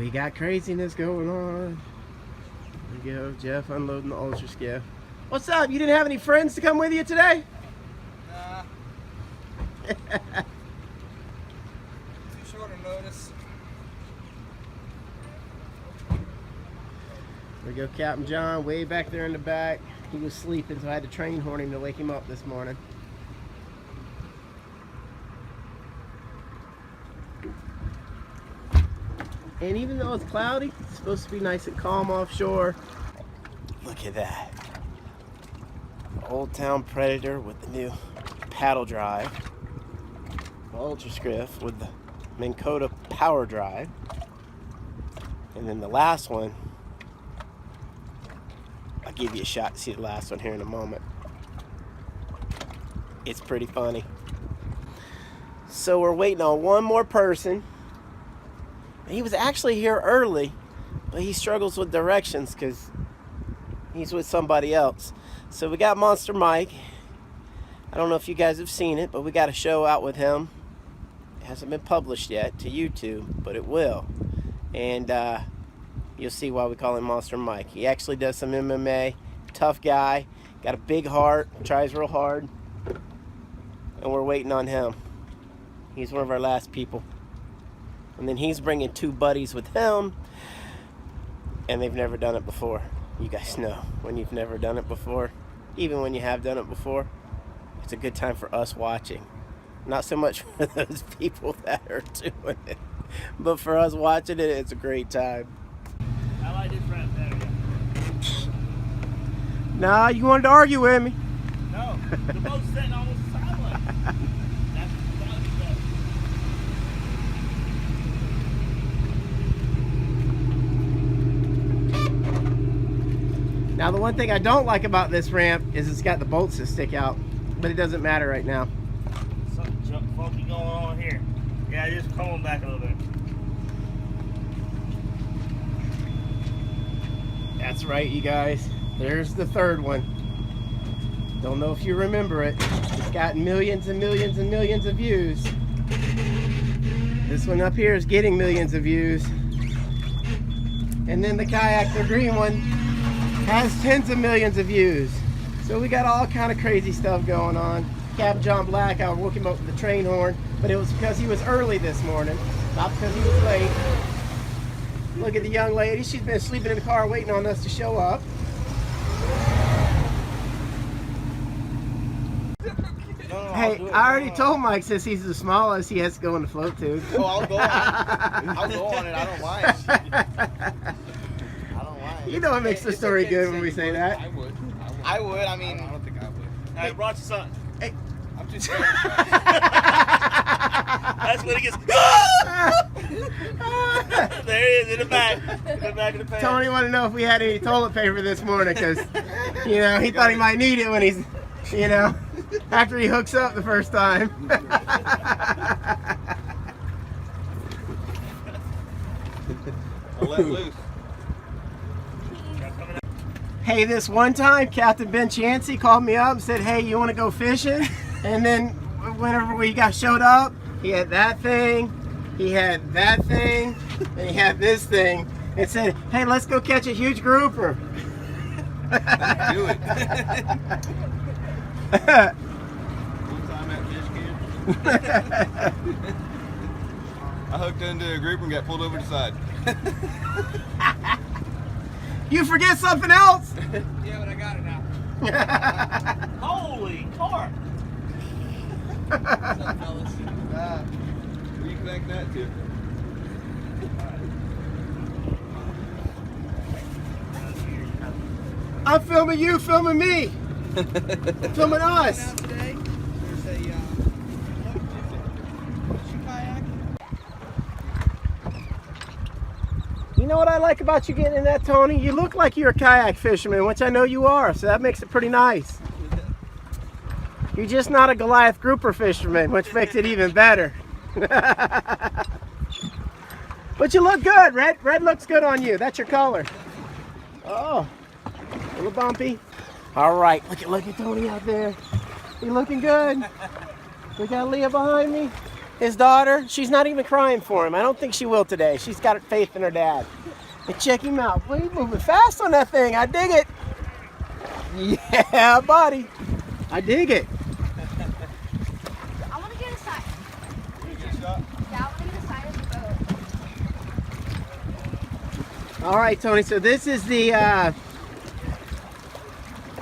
We got craziness going on. There we go, Jeff unloading the Ultra Skiff. What's up? You didn't have any friends to come with you today? Nah. Too short a notice. There we go, Captain John, way back there in the back. He was sleeping, so I had to train horn him to wake him up this morning. And even though it's cloudy, it's supposed to be nice and calm offshore. Look at that. Old Town Predator with the new paddle drive. Ultra Skiff with the Minn Kota power drive. And then the last one, I'll give you a shot to see the last one here in a moment. It's pretty funny. So we're waiting on one more person. He was actually here early, but he struggles with directions because he's with somebody else. So we got Monster Mike. I don't know if you guys have seen it, but we got a show out with him. It hasn't been published yet to YouTube, but it will. And you'll see why we call him Monster Mike. He actually does some MMA. Tough guy. Got a big heart. Tries real hard. And we're waiting on him. He's one of our last people. And then he's bringing two buddies with him. And they've never done it before. You guys know when you've never done it before. Even when you have done it before, it's a good time for us watching. Not so much for those people that are doing it. But for us watching it, it's a great time. I like this rap better. Nah, you wanted to argue with me. No, the boat's sitting almost silent. That's better. Now the one thing I don't like about this ramp is it's got the bolts that stick out, but it doesn't matter right now. Something funky going on here. Yeah, just coming back a little bit. That's right, you guys. There's the third one. Don't know if you remember it. It's got millions and millions and millions of views. This one up here is getting millions of views. And then the kayak, the green one, has tens of millions of views. So we got all kind of crazy stuff going on. Captain John Black, I woke him up with the train horn, but it was because he was early this morning, not because he was late. Look at the young lady. She's been sleeping in the car waiting on us to show up. Hey, I already told Mike since he's the smallest, he has to go in the float tube. Oh, I'll go on it. I'll go on it. I don't mind. I don't mind. You know it makes the story good when we say that. I would. I would. I mean, I don't think I would. I brought you something. Hey. I'm too scared. That's when he gets. There he is in the back. In the back of the pants. Tony wanted to know if we had any toilet paper this morning because, you know, he thought he might need it when he's, you know, after he hooks up the first time. I'll let loose. Hey, this one time, Captain Ben Chancey called me up and said, hey, you want to go fishing? And then whenever we got showed up, he had that thing, he had that thing, and he had this thing. It said, hey, let's go catch a huge grouper. Do it. One time at fish camp, I hooked into a grouper and got pulled over to the side. You forget something else? Yeah, but I got it now. Holy carp! What's up, fellas? Where you connect that to? I'm filming you, filming me. Filming us. You know what I like about you getting in that, Tony? You look like you're a kayak fisherman, which I know you are, so that makes it pretty nice. You're just not a Goliath grouper fisherman, which makes it even better. But you look good. Red looks good on you. That's your color. Oh, a little bumpy. All right, look at Tony out there. You looking good? We got Leah behind me. his daughter. She's not even crying for him. I don't think she will today. She's got faith in her dad. And check him out. Boy, he's moving fast on that thing. I dig it. Yeah, buddy. I dig it. I want to get a side. You get a shot? Yeah, I want to get a side of the boat. All right, Tony. So this is the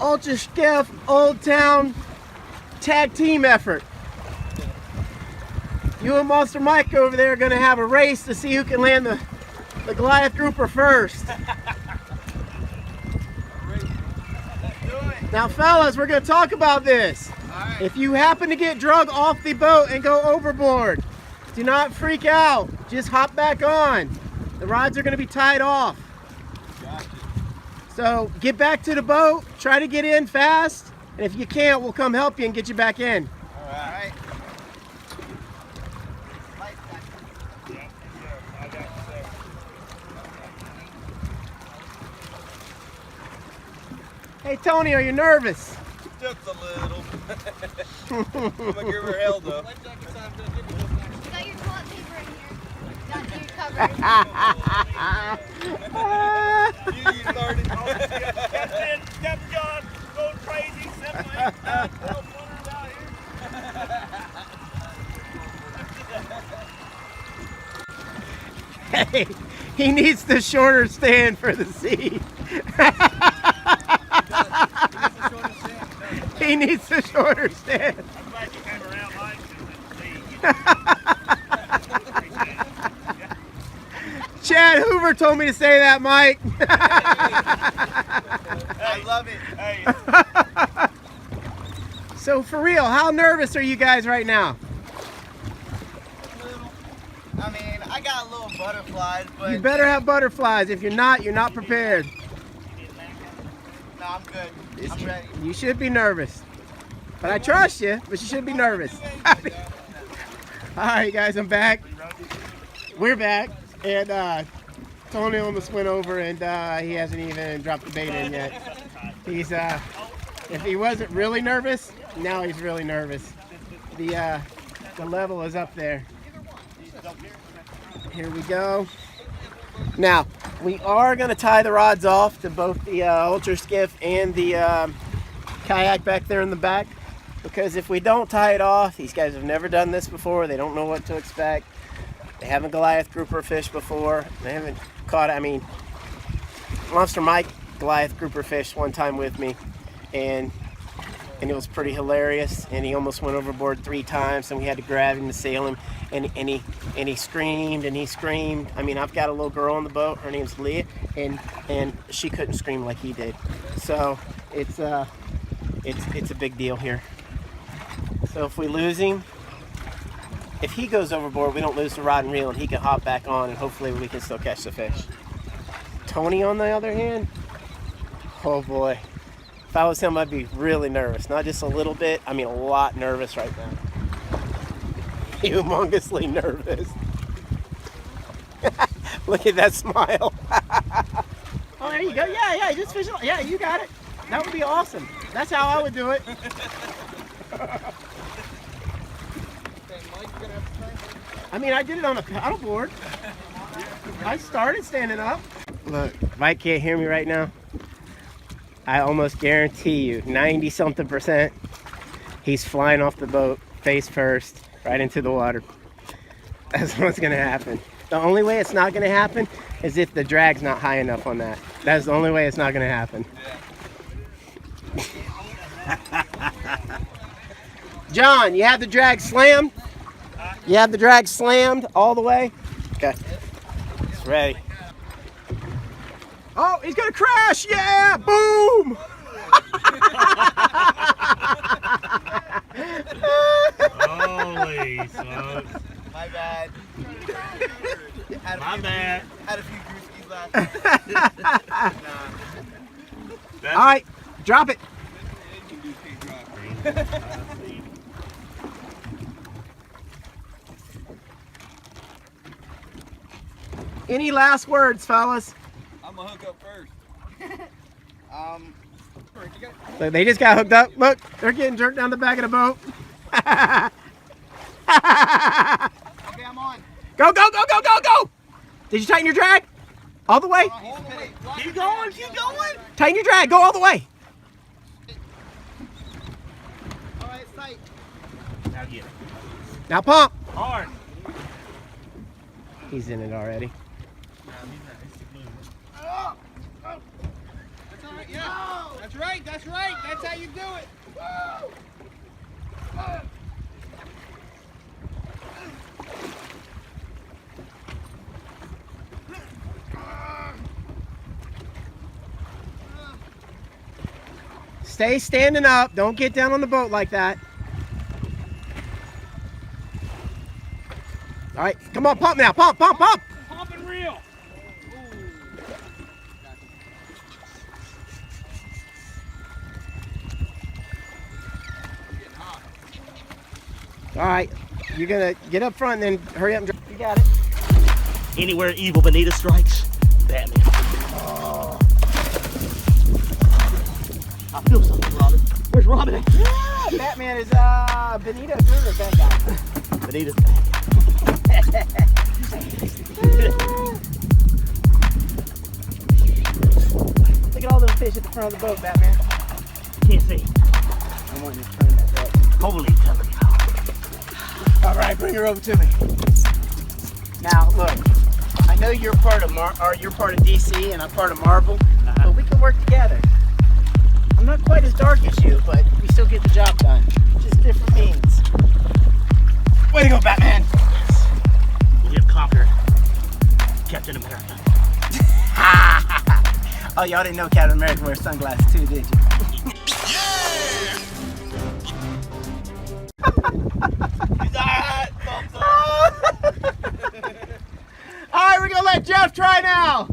Ultra Skiff Old Town tag team effort. You and Monster Mike over there are going to have a race to see who can land the Goliath grouper first. Now, fellas, we're going to talk about this. Alright. If you happen to get drug off the boat and go overboard, do not freak out. Just hop back on. The rods are going to be tied off. Gotcha. So get back to the boat, try to get in fast, and if you can't, we'll come help you and get you back in. Alright. Hey, Tony, are you nervous? Just a little. I'm gonna give her hell though. You got your toilet paper in here. Got your cover. You started. Captain John, going crazy, 7, 8, 9, 12 footers out here. Hey, he needs the shorter stand for the seat. He needs the shorter stand. I'm glad you came around, Mike. Chad Hoover told me to say that, Mike. I love it. Hey, So for real, how nervous are you guys right now? I mean, I got a little butterflies, but You better have butterflies. If you're not prepared. no, I'm good. I'm ready. You should be nervous. But I trust you, but you should be nervous. All right, guys, I'm back. We're back. And Tony almost went over, and he hasn't even dropped the bait in yet. He's, if he wasn't really nervous, now he's really nervous. The level is up there. Here we go. Now, we are going to tie the rods off to both the Ultra Skiff and the kayak back there in the back, because if we don't tie it off, these guys have never done this before. They don't know what to expect. They haven't Goliath grouper fished before. They haven't caught, I mean, Monster Mike Goliath grouper fished one time with me, and it was pretty hilarious, and he almost went overboard 3 times, and we had to grab him to sail him, and he screamed and he screamed. I mean, I've got a little girl on the boat, her name's Leah, and she couldn't scream like he did. So it's a big deal here. So if we lose him, if he goes overboard, we don't lose the rod and reel, and he can hop back on, and hopefully we can still catch the fish. Tony, on the other hand, oh boy. If I was him, I'd be really nervous. Not just a little bit, I mean a lot nervous right now. Humongously nervous. Look at that smile. Oh, there you go. Yeah, just fish it. Yeah, you got it. That would be awesome. That's how I would do it. I mean, I did it on a paddleboard. I started standing up. Look, Mike can't hear me right now. I almost guarantee you, 90-something%, he's flying off the boat, face first, right into the water. That's what's gonna happen. The only way it's not gonna happen is if the drag's not high enough on that. That's the only way it's not gonna happen. John, you have the drag slammed? You have the drag slammed all the way? Okay, it's ready. Oh, he's gonna crash! Yeah! Boom! holy smokes. My bad. My bad. Had a few brewskis left. Nah. All right, drop it. Any last words, fellas? I'm gonna hook up first. So they just got hooked up. Look, they're getting jerked down the back of the boat. Okay, I'm on. Go, go, go, go, go, go! Did you tighten your drag? All the way? All the way. Keep going, keep going. Tighten your drag, go all the way. All right, it's tight. Now get it. Now pump. Hard. He's in it already. That's all right, yeah. That's right, that's right. That's how you do it. Stay standing up. Don't get down on the boat like that. All right, come on, pump now. Pump, pump, pump. Pump and reel. All right, you're gonna get up front and then hurry up and drive. You got it. Anywhere evil Bonita strikes, Batman. I feel something, Robin. Where's Robin at? Yeah, Batman is Benito Kruger's that guy. Bonita's Look at all those fish at the front of the boat, Batman. Can't see. I want you to turn that direction. Holy cover. All right, bring her over to me. Now, look, I know you're part of you're part of DC and I'm part of Marvel, but we can work together. I'm not quite as dark as you, but we still get the job done. Just different means. Way to go, Batman! We have conquered Captain America. Oh, y'all didn't know Captain America wears sunglasses too, did you? He's alright. Thumbs up. All right, we're gonna let Jeff try now.